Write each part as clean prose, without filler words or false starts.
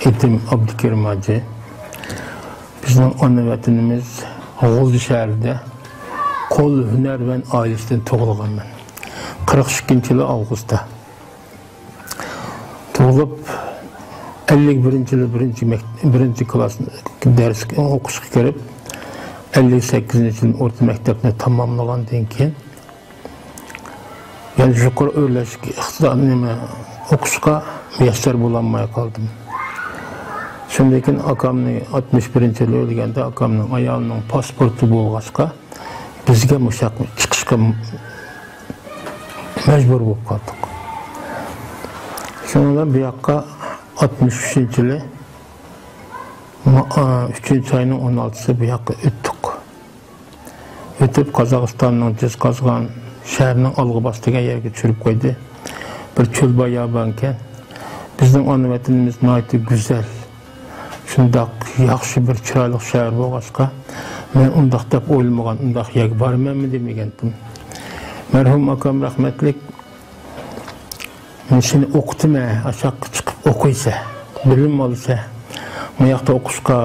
Etim Abdülkerim Hacı. Bizning ana vatanimiz G'o'zi shahrida Qo'l hunar va oilasidan tug'ilganman. 42-yili avgustda. Tug'ilib 51-yili birinchi klass dars o'qishga kirib 58-yili o'rta maktabni tamomlagandan keyin yani yuqori o'rlashga iqtisodni o'qishga muyassar bo'lolmay qoldim. Shundan keyin akamning 61-yili o'lganda akamning ayolining pasporti bo'lg'achqa bizga mushaqqa chiqishga majbur bo'lib qoldik. Shundan bu yoqqa 63-yili 3-oyning 16-si bu yoqqa o'tdik. O'tib Qozog'istonning Jizqazg'on shahrining Olg'ibos degan yerga tushirib qo'ydi. Bir cho'l bayoban ekan. Bizning ona vatanimiz nihoyat go'zal. Shundoq yaxshi bir chiroyli shahar bo'lg'achqa men undaq deb o'ylamagan, undaq yer bormanmi demagandim. Marhum akam rahmatlik men seni o'qitma, aşaqqa chiqib o'qiysa, bilim olsa, bu yoqda o'qishga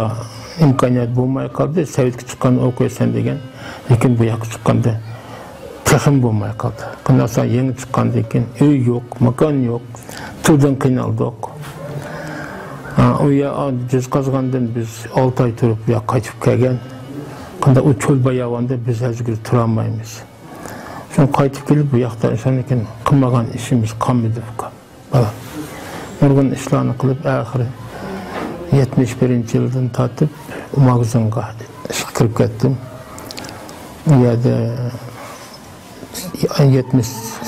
imkoniyat bo'lmay qoldi, Sovetga chiqqanda o'qiysan degan. Lekin bu yoqqa chiqqanda texim bo'lmay qoldi. Bundan so'ng yangi chiqqandan keyin uy yo'q, makon yo'q, turdan qiynaldik. O ya Jizqazg'ondan biz 6 oy turib bu yoqqa qaytib kelgan. Qanda u cho'l bayovonda biz hozir tura olmaymiz. Şun qaytib kelib bu yoqda o'shandan qilmagan ishimiz qolmadi. Bala. Nurg'un ishlarni qilib oxiri 71-yildan tortib magazinga ishga kirib ketdim. U yerda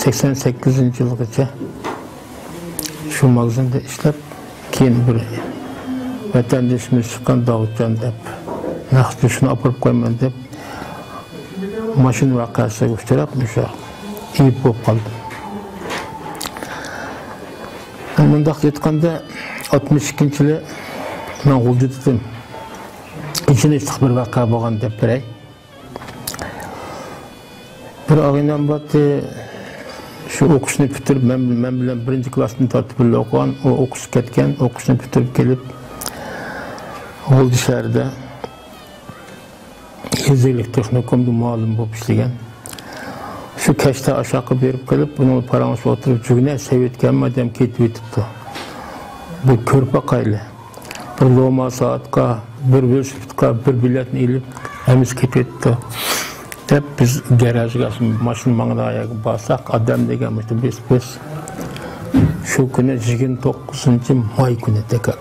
88-yilgacha shu magazinda ishlab keyin bir vatandoshimiz chiqqan Davudjon deb naqd shuni olib qo'yman deb mashina voqeasiga uchrab o'sha iyib bo'lib qoldim. Mundaq aytganda 62-yili men G'uljitdan ichini bir voqea bo'lgan deb beray. Bir og'inam bordi, shu o'qishni bitirib men bilan birinchi klassni tortib birga o'qigan, u o'qish ketgan, o'qishni bitirib kelib G'o'zi shahrida Yezlik texnikumda muallim bo'lib ishlagan. Shu kashta aşağı berib kelib, buni parangiz o'tirib jugna Sovetga madam ketib o'tibdi. Bu ko'rpa qayli. Bir loma soatga, bir velosipedga, bir biletni ilib, hamiz ketib o'tdi. Deb biz garajga mashina manglayiga borsak, odam degan biz shu kuni 29-may kuni tekrar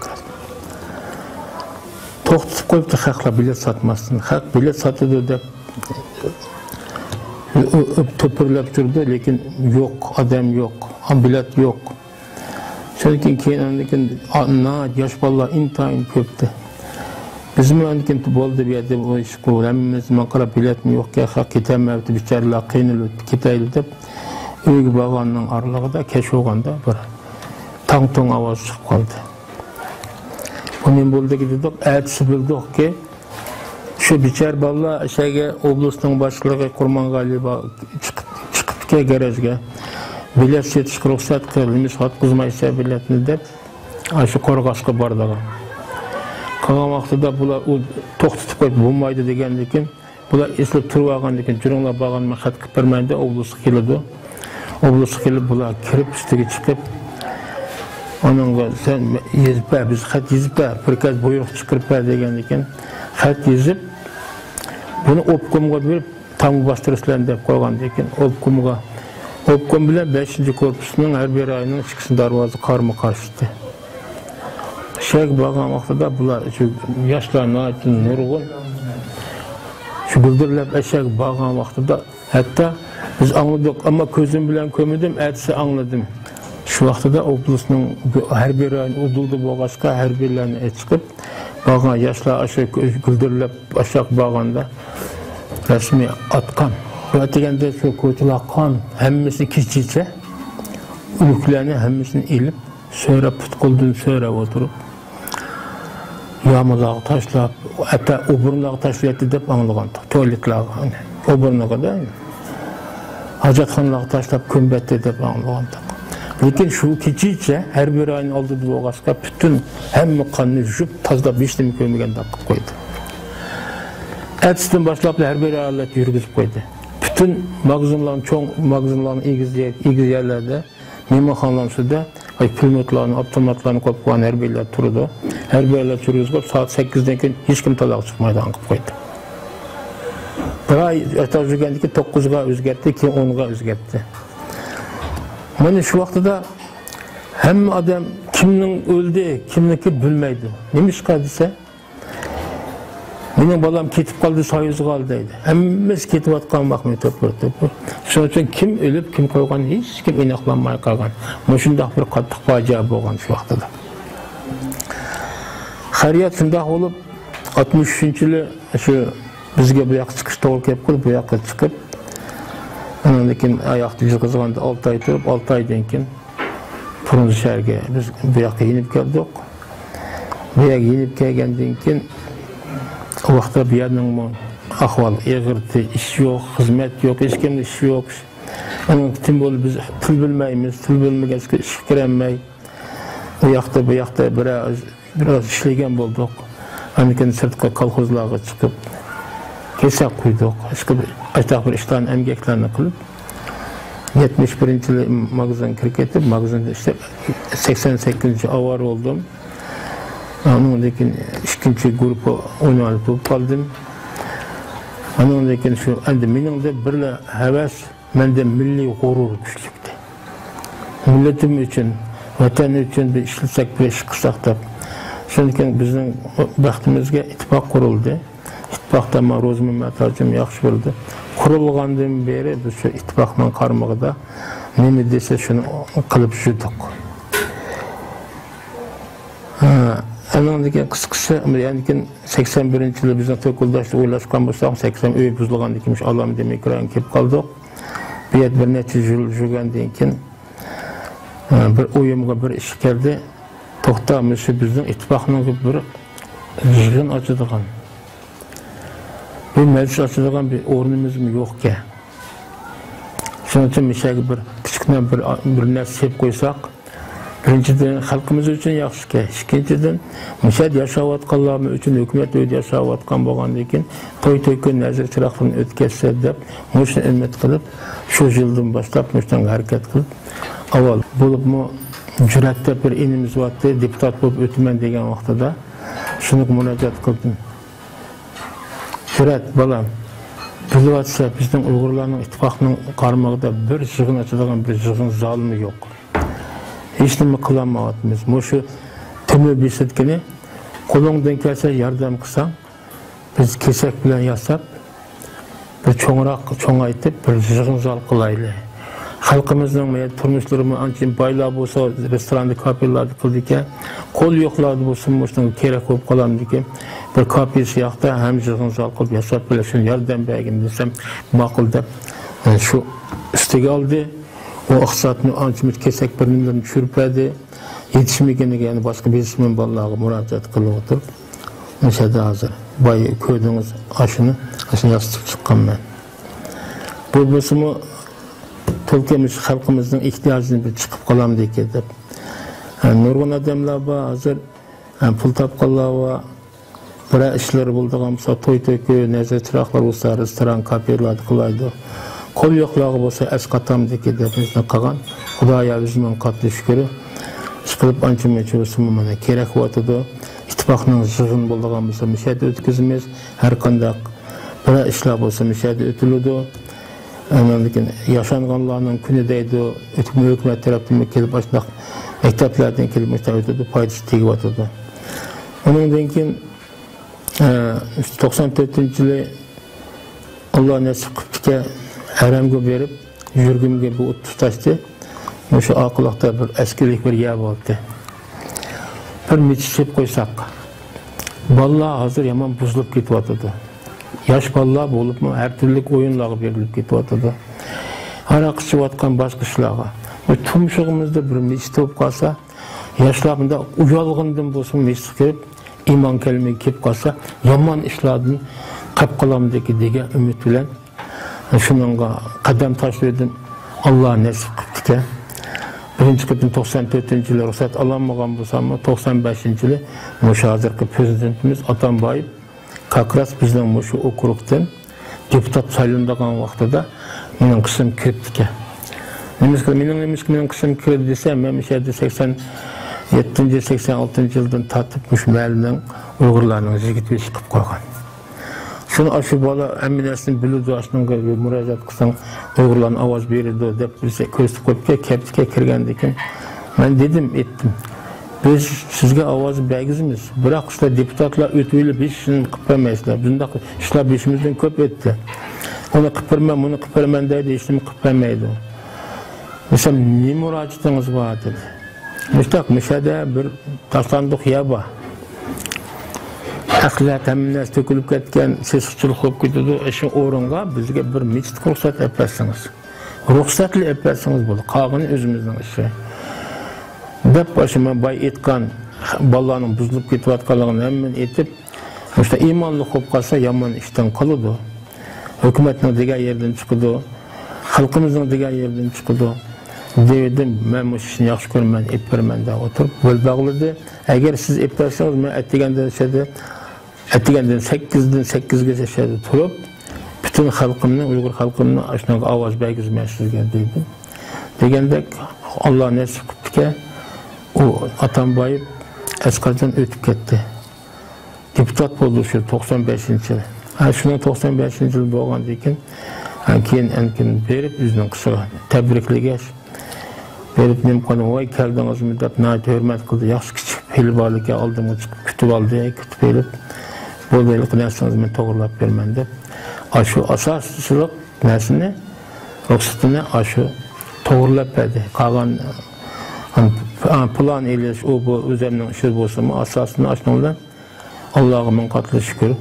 to'xtatib qo'yibdi, haqlar bilet sotmasdan. Haq bilet sotadi deb to'pirlab turdi, lekin yo'q, odam yo'q, bilet yo'q. Shundan keyin yosh bolalar intayin ko'pdi. Bizmi ankin bo'ldi bu yerda o ish qilamiz, men qarab biletmi yo'q, haq ketamabdi, bicharalar qiynalib ketayli deb uyga borganning oralig'ida kech bo'lganda bir tong ovoz chiqib qoldi. Bunun bo'ldi dedik, ertesi bildik ki şu bichar bolalar o'shaga oblastning boshlig'i Qurmongali chiqib ke garajga bilet setish ruxsat qilamiz, xatqizmaysa biletni deb shu qo'rg'ashga bordilar. Qolgan vaqtida bular to'xtatib qo'yib bo'lmaydi degandan keyin bular eslab turib olgandan keyin juringlar borganman xat qilib bermaydi, oblastga keldi. Oblastga kelib bular kirib ustiga chiqib onunla sen yezib ver, biz xat yezib ver, prikaz buyruq chiqirib ver degandan keyin xat yezib buni obkomga berib tam bastırışlarını deb qo'ygandan keyin obkom bilan 5-korpusning harbiy rayonining chiqish darvozasi qarama-qarshi. Shek bo'lgan vaqtida bular shu yoshlarni nurg'un shu bildirilib eshak bo'lgan vaqtida hatto biz angladik, ammo ko'zim bilan ko'rmadim, ertasi angladim. Şu vaqtida oblastning harbiy rayoni uduldi bo'lg'achqa harbiylarni chiqib bo'lgan yoshlar asha guldirlab aşaq bo'lganda rasmiy atqan. Bu deganda shu ko'chalar qon, hammasi kichicha, uluklarni hammasini ilib, so'rab putquldan so'rab o'tirib yağmurlar tashlab, hatta o'burlar tashlaydi deb anglagan. Tualetlar, o'burnaga da hojatxonalar tashlab ko'mbatdi deb anglagan. Lekin şu keçiçe her bir ayın aldığı boğazga bütün hem kanını jüp tazda beştemi köymegen dakıp koydu. Ertesinden başlap her bir alet yürgüzüp koydu. Bütün magazınların, çoğun magazınların ilgiz yerlerde, meymanxanaların üstüde pulemyotlarını, avtomatlarını koyup koyan her birler turdu. Her birler yürgüzüp saat 8'den keyin hiç kim talağı çıkmaydı anqıp koydu. Bir ay ötüp жүргенде 9'ga özgertti, keyin 10'ga özgertti. Mana şu vaqtida hamma adam kimning o'ldi, kimniki bilmaydi. Nemishqa desa, mening bolam ketib qoldi, soyuz qoldi deydi. Hammasi ketib atgan vaqtni to'pir. Shuning uchun kim o'lib, kim qo'ygan hech kim inoqlanmay qolgan. Mana shunday bir qattiq fojia bo'lgan shu vaqtida. Xayriyat shunday bo'lib 63-yili shu bizga bu yoqqa chiqish to'g'ri kelib qoldi, bu yoqqa chiqib ondan keyin oyoqni yig'izganda 6 oy turib, 6 oydan keyin Turmuş shaharga biz bu yoqqa yenib keldik. Bu yoqqa yenib kelgandan keyin o vaqtda bu yerning ahvol og'irdi, ish yo'q, xizmat yo'q, hech kimda ish yo'q. Tim bo'lib biz til bilmaymiz, til bilmaganga ish kirolmay. Bu yoqda biroz ishlagan bo'ldik. Ondan keyin sirtqa kolxozlarga chiqib kesak qo'ydik. Aytaq bir ishlarni, emgaklarni qilib 71-yili magazin kirib ketib, magazinda ishlab 88-avar oldum. Ondan keyin ikkinchi guruhga o'ynalib bo'lib qoldim. Ondan keyin shu endi meningda bir havas, menda milliy g'urur kuchlikdi. Millatim uchun, vatan uchun bir ishlasak, bir ish qilsak deb. Shundan keyin bizning baxtimizga ittifoq qurildi. İttifaqda Ro'z Mimmatovim yaxshi bo'ldi. Qurilgandan beri biz shu ittifoqning qarmog'ida nima desa shuni qilib yurdik. Ondan keyin qisqasi, ya'ni 81-yili bizning to'kildoshlik o'ylashgan bo'lsak, 80 uy buzilgandan keyin alam demak kiran kelib qoldik. Bu yer bir necha yil yurgandan keyin bir o'yimga bir ish keldi. To'xtamiz, bizning ittifoqning bir yig'in ochadigan bir meclis açılgan bir o'rnimiz mi yok ki? Şunun için bir küçükten bir nasip koysak, birinciden halkımız için yaxşı ki, ikinciden müşahede yaşayotganlarımız için hükümet öyle yaşayotgan bo'lgandan keyin to'y-to'ykun nazar chiroqlarni o'tkazsa deb, shuni umid qilib, shu yildan boshlab shundan harakat qilib, avval bo'libmi jur'atda bir inimiz vardı, deputat bo'lib o'taman degan vaqtida shuni murojaat qildim. Jur'at balam, bilyapsa bizning Uyg'urlarning ittifoqining qarmog'ida bir yig'in ochadigan bir yig'in zalimi yo'q. Hech nima qilolmayapmiz. Shu tumi besetkini qo'lingdan kelsa yordam qilsang, biz kesak bilan yasab, bir cho'ngaytib bir yig'in zal qilaylik. Xalqimizning turmushlari ancha boylar bo'lsa, restoranda, kafelarni qildik, qo'l yo'qlarni bo'lsa, shunga kerak bo'lib qoladi ekan. Bir kafe siyaqda ham yig'in zal qilib yasab bilashun yordam bergin desam, ma'qul deb shu ustiga oldi. O iqtisodni ancha kesak bir nimani tushiribdi. Yetishmaganiga yana boshqa biznesmen bolalarga murojaat qilib o'tirib, o'shada hozir boy ko'rdingiz ashuni yozib chiqqanman. Bu bo'lsa Türkiye'miz, halkımızın ihtiyacını bir çıkıp kalam diye deb. Nurgun adamlar var, hazır pul tapqanlar var. Bir işleri bulduğum olsa, toy-to'yku, nazar chiroqlar olsa, restoran, kafelar qilaydi. Qo'l yo'qligi bo'lsa, asqatam diye deb bizning qolgan. Xudoga bizning qatli shukri. Chiqib ancha-muncha bo'lsa, mana kerak bo'tadi. İttifaqning yig'in bo'lgan bo'lsa, müşahede o'tkazamiz. Har qanday bir ishlar bo'lsa, müşahede o'tiladi. Anladıkın yaşanğanlarının günü deydi, hükümet tarafından kelip başlaq mekteplerden kelip müstahidədə faydası tegib atırdı. Onun keyin 94-yili Allah nasip qilibdiki haramga berib, yurgimga bu tutaşdı. Şu aqılaqda bir askerlik bir yer bo'ldi. Bir meclisep qo'ysak, bolalar hozir yomon buzilib ketyapti. Yaş bolalar bo'libmi har turli o'yinlarga berilib ketyapti. Aroq ichayotgan boshqa ishlarga. Bu tumshug'imizda bir meclis bo'lib qolsa, yoshlarida uyalg'indan bo'lsin meclis kirib, iymon kelmay kelib qolsa, yomon ishlardan qolib qolamdiki degan umid bilan shunga qadam tashladim. Alloh nasib qildi. birinchi qitim 94-yili ruxsat alanmagan bo'lsa-mu, 95-yili o'sha hozirgi prezidentimiz Atambayev kakras bizning shu okrugdan deputat saylangan vaqtida mening qism kiribdi ekan. Mening qism kirdi desa, men o'sha 87-86 tatib mush mahallining Uyg'urlarning yigit chiqib qo'ygan. Şunu aşı bala emniyetin bilirdi aslında müracaat kısan Uygurların avaz verirdi dep bize köstük koyup keptike kirgendikin. Ben dedim ettim. Biz sizge avazı bəgizimiz. Bırak işte deputatlar ötüyle biz şunu kıpırmayızlar. Bunda işler beşimizden köp etti. Onu kıpırmam, bunu kıpırmam deydi, işlemi kıpırmaydı. Mesela ne müracaatınız var dedi. Müşahede bir taslandık yaba. Ahlak emniyet tökülüp ketken sesçilik olup gidiyordu. Eşin orunga bizge bir mecit ruhsat yaparsınız. Ruhsatlı yaparsınız bunu. Kağını özümüzden işi. Dep başıma bay etkan ballarının buzulup gitvatkalığını hemen etip işte imanlı olup kalsa yaman işten kalıdı. Hükümetin diğer yerden çıkıdı. Halkımızın diğer yerden çıkıdı. Dedim ben bu işini yaxşı görmen, etpermen de oturup böyle bağlıdı. Eğer siz etperseniz ben ettigenden 8'den 8'e turup bütün halkımın, Uygur halkımın aşağıya avaz belgizmeye sizge dedim. Degende Allah nasip kıptı ki o Atambayev Eskar'dan ötüp gitti. Deputat oldu şu 95-yıl. Şunun 95-yıl boğan deyken keyin berip yüzünün kısa tebriklegeç. Berip nem kanım vay keldiniz müddet nayet hürmet kıldı. Yaxşı küçük pelibalıke aldığımı kütüp aldı, kütüp elip bu böylelik nesiniz men toğırlap vermen dep. Aşı asasçılık nesini ruhsatını aşı toğırlap verdi. Kalan plan eyleş o bu üzerinden işir bolsun mu asasını aşınırlar. Allah'ımın katlı şükür.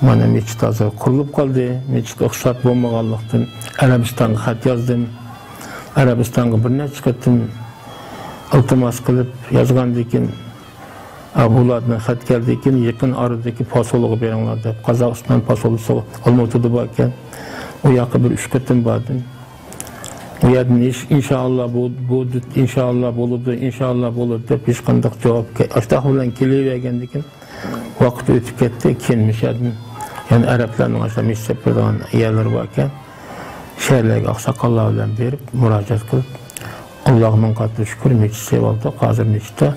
Bana meçit hazır kurulup kaldı. Meçit ruhsat bulmaganlıktan Arabistan'a xat yazdım. Arabistan'a bir ne çıkarttım. İltimas kılıp yazgan dekin. Bulardan xat geldi ekan, yakın aradaki posoluğu beringlar dep. Qozog'iston posoluğu Olmaotada bor ekan. O yoqqa bir 3 qatim bordim. Bu yerdan inşallah bo'ladi deb hech qanday javob ashtax bilan kelavergandikin vaqt o'tib ketdi. Keyin mishadin, ya'ni arablarning ashta mishab bergan yerlar bor ekan. She'rlarga oqsoqollar bilan berib murojaat qilib Allohning qattiq shukr mechit sevoldi. Hozir mechitda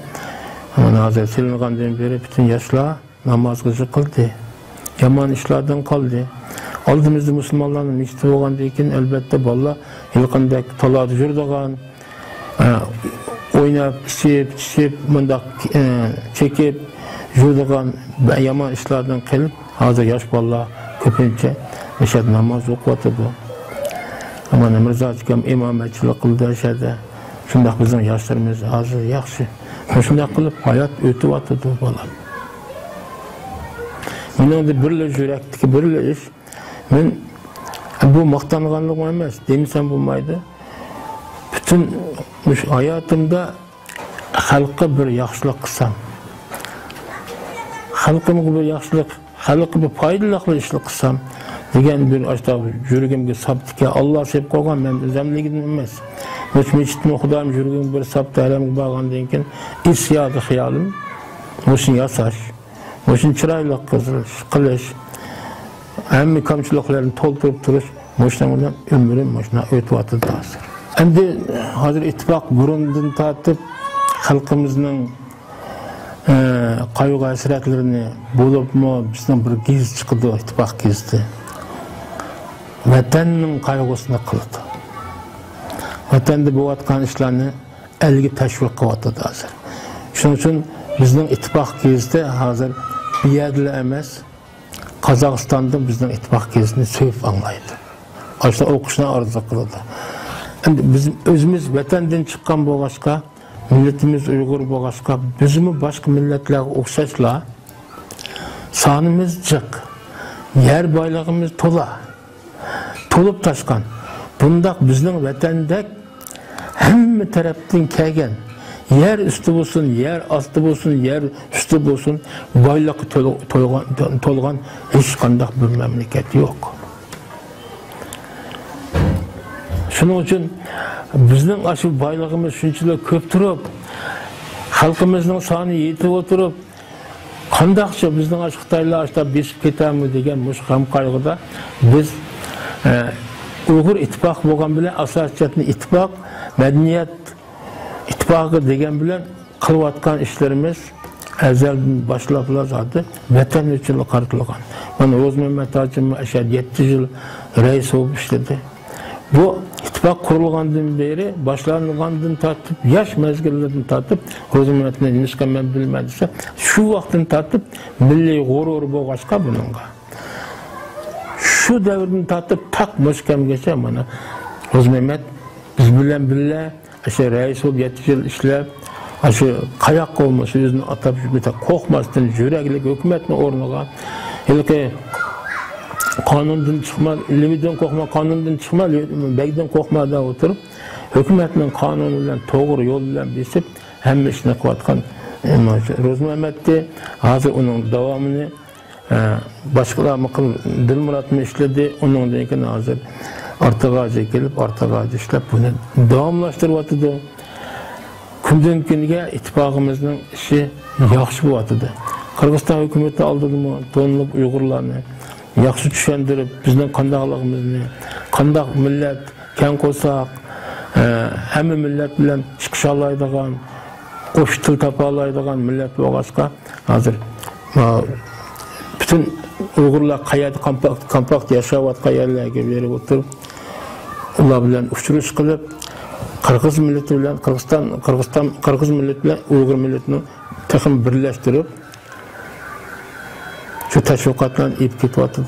Nazır silingandan beri bütün yaşlar namaz kızı kıldı. Yaman işlerden kaldı. Aldığımızda Müslümanların meclisi olan deyken elbette valla ilkindeki taladı jurdagan, oynayıp, içip, mındak çekip, jurdagan yaman işlerden kılıp, hazır yaş valla köpünce meşed namaz okuyordu. Ama Mirza Çıkam imametçilik kıldı şeyde. Şundak bizim yaşlarımız hazır yaxşı. Şunday qilib hayat o'tib atadi bolam. Meningda birla yurakdagi birla ish. Men bu maqtanganlik emas, demisam bo'lmaydi. Bütün hayatımda xalqqa bir yaxshilik qilsam, xalqimga bir yaxshilik, xalqqa bir foydali ishlar qilsam degan bir ashta yuragimga sabtga Allah sevib qo'ygan, men o'zimligim emas. Mecitni Xudoyim yurgan bir sabta alamga borgandan keyin isyoda xiyolim o'shini yasash, o'shini chiroyli qilish, hamma kamchiliklarni to'ldirib turish, o'shaning bilan umrim o'shuna o'tib o'tadi hozir. Endi hozir ittifoq burundan tortib xalqimizning qayg'u hasratlarini bo'libmi bizning bir giz chiqdi, ittifoq gizdi. Vatanning qayg'usini qildi. Vatanda bo'layotgan ishlarni elga tashviq qilyapti hozir. Shuning uchun bizning ittifoq gezda hozir bu yerda emas, Qozog'istonda bizning ittifoq gezini sevib anglaydi. Ashta o'qishni orzu qiladi. Endi biz o'zimiz vatandan chiqqan bo'lg'achqa, millatimiz Uyg'ur bo'lg'achqa, bizmi boshqa millatlarga o'xshashlar sonimiz jiq, yer boylig'imiz to'lib tashqan. Bundaq bizning vatanda hamma tarafdan kelgan yer üstü bo'lsin, yer osti bo'lsin, yer üstü bo'lsin, boylikqa to'lgan hech qanday bir mamlakat yo'q. Shuning uchun bizning aşı baylığımız şunchalar köp turib, xalqimizning soni yetib o'tirib, qandaqcha bizning aşı Xitoylar aşta besib ketami degan mush ham qayg'uda biz Uyghur ittifoq bo'lgan bilan asosiyatni ittifoq, madaniyat ittifoqi degan bilan qilayotgan ishlarimiz azaldan boshlablar zodi vatan uchun qaratilgan. Mana Ro'zmamad hojim 7 yil rais bo'lib ishladi. Bu ittifoq qurilgandan beri, boshlangandan tortib, yosh mezgillardan tortib, Ro'zmamadni nishqa men bilmadimsa, shu vaqtdan tortib milliy g'urur bo'lg'achqa buningga. Shu davrdan tortib taq mushkamgacha mana Ro'zmamad biz bilan birga o'sha rais bo'lib 7 yil ishlab, o'sha qayoqqa bo'lmasa o'zini atab bitta qo'rqmasdan yurakli hukumatning o'rniga ilki qonundan chiqma, limitidan qo'rqma, qonundan chiqma, bagdan qo'rqmada o'tirib, hukumatning qonuni bilan to'g'ri yo'l bilan besib, hamma ishni qilayotgan Ro'zmamadni hozir uning davomini boshqalar Dilmuratmi ishladi, uningdan keyin hozir Ortag'aga kelib, Ortag'aga ishlab buni davomlashtiryapti. Kundan kunga ittifoqimizning ishi yaxshi bo'lyapti. Qirg'iziston hukumati oldimi to'nlab Uyg'urlarni yaxshi tushuntirib, bizning qandaqligimizni, qandaq millat keng qo'lsaq, hamma millat bilan chiqish oladigan, qo'shib til topa oladigan millat bo'lg'achqa, hozir bütün Uyg'urlar qayerda kompakt yashayotgan yerlarga berib o'tirib, ular bilan uchrashish qilib, Qirg'iz millati bilan Qirg'iz millati bilan Uyg'ur millatini taxmin birlashtirib, shu tashviqotlarni ib ketyapti.